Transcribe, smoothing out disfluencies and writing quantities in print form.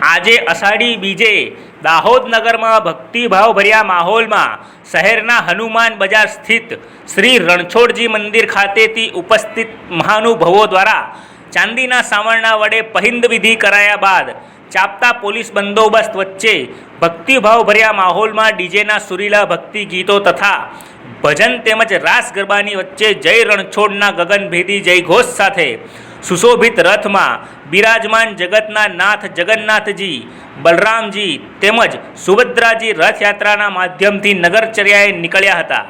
આજે અષાઢી બીજે દાહોદ નગરમાં ભક્તિભાવભર્યા માહોલમાં શહેરના હનુમાન બજાર સ્થિત શ્રી રણછોડજી મંદિર ખાતેથી ઉપસ્થિત મહાનુભાવો દ્વારા ચાંદીના સાવરણા વડે પહિંદ વિધિ કરાયા બાદ ચાપતા પોલીસ બંદોબસ્ત વચ્ચે ભક્તિભાવભર્યા માહોલમાં ડીજેના સુરીલા ભક્તિ ગીતો તથા ભજન તેમજ રાસ ગરબાની વચ્ચે જય રણછોડના ગગનભેદી જયઘોષ સાથે સુશોભિત રથમાં બિરાજમાન જગતના નાથ જગન્નાથજી, બલરામજી તેમજ સુભદ્રાજી રથયાત્રાના માધ્યમથી નગરચર્યાએ નીકળ્યા હતા।